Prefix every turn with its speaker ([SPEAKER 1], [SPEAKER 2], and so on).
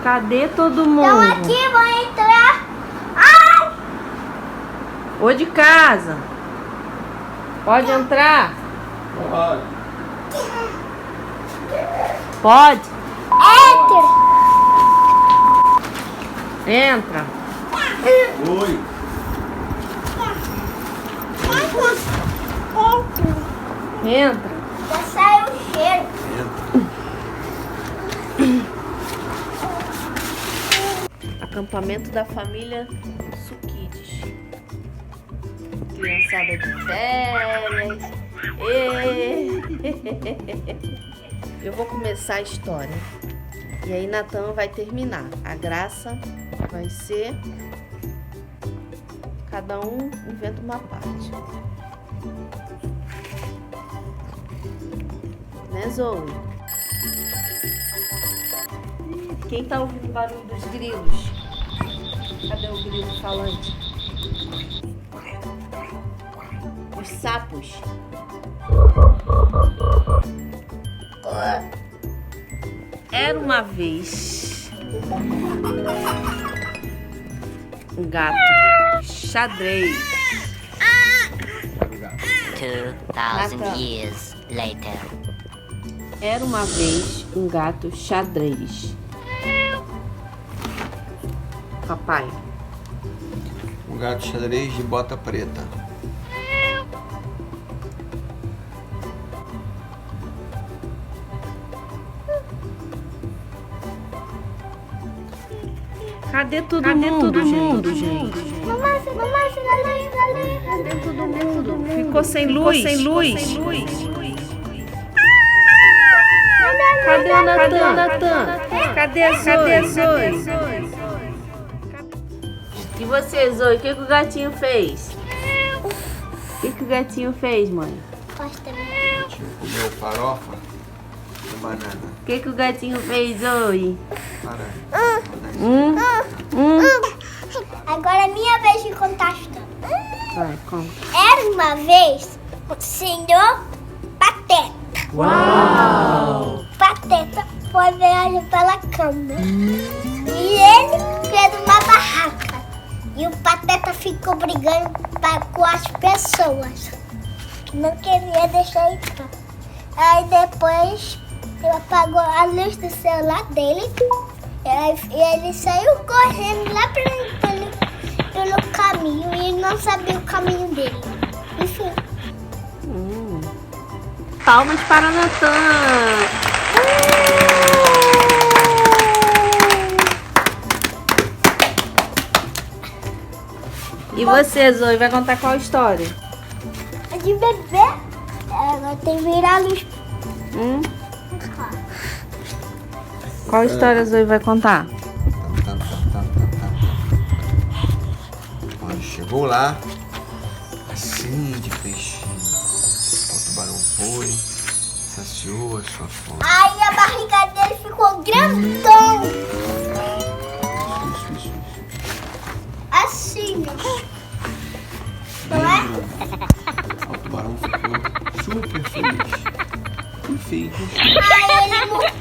[SPEAKER 1] Cadê todo mundo?
[SPEAKER 2] Então aqui, vou entrar. Ai!
[SPEAKER 1] Ô de casa. Pode entrar?
[SPEAKER 3] Pode.
[SPEAKER 1] Pode?
[SPEAKER 2] Entra.
[SPEAKER 1] Entra.
[SPEAKER 3] Oi.
[SPEAKER 1] Entra.
[SPEAKER 2] Já saiu o cheiro.
[SPEAKER 1] Acampamento da família Suquides. Criançada de férias. Eu vou começar a história. E aí Natan vai terminar. A graça vai ser... Cada um inventa uma parte. Né, Zoe? Quem tá ouvindo o barulho dos grilos? Cadê o grilo falante? Os sapos. Era uma vez um gato xadrez.
[SPEAKER 4] 2,000 years later.
[SPEAKER 1] Era uma vez um gato xadrez. Papai.
[SPEAKER 3] Um gato xadrez de bota preta.
[SPEAKER 1] Cadê todo mundo, gente?
[SPEAKER 2] Mamãe, finalmente.
[SPEAKER 1] Cadê todo mundo? Ficou sem luz. Cadê o Natan? Cadê a Zoe? E você, Zoe, o que o gatinho fez? O que o gatinho fez, mãe?
[SPEAKER 2] Gosta mesmo.
[SPEAKER 3] Comeu farofa e banana.
[SPEAKER 1] O que o gatinho fez, Zoe?
[SPEAKER 3] Para.
[SPEAKER 2] Agora é minha vez de contar a história.
[SPEAKER 1] Vai, conta.
[SPEAKER 2] Era uma vez o senhor Pateta.
[SPEAKER 1] Uau!
[SPEAKER 2] Pateta foi viajar pela cama. E ele fez uma barraca. E o Pateta ficou brigando com as pessoas. Não queria deixar entrar. Aí depois ele apagou a luz do celular dele. E ele saiu correndo lá pelo caminho. E não sabia o caminho dele. Enfim.
[SPEAKER 1] Palmas para Natan! E você, Zoe, vai contar qual história?
[SPEAKER 2] É de bebê. Agora tem que virar a luz.
[SPEAKER 1] Qual história a Zoe vai contar?
[SPEAKER 3] Olha, chegou lá, assim de peixinho. O tubarão foi, saciou a sua fome.
[SPEAKER 2] Aí a barriga dele ficou grandão.
[SPEAKER 3] Isso.
[SPEAKER 2] Assim. Não é?
[SPEAKER 3] O tubarão ficou super feliz. E fez.
[SPEAKER 2] Aí ele morreu.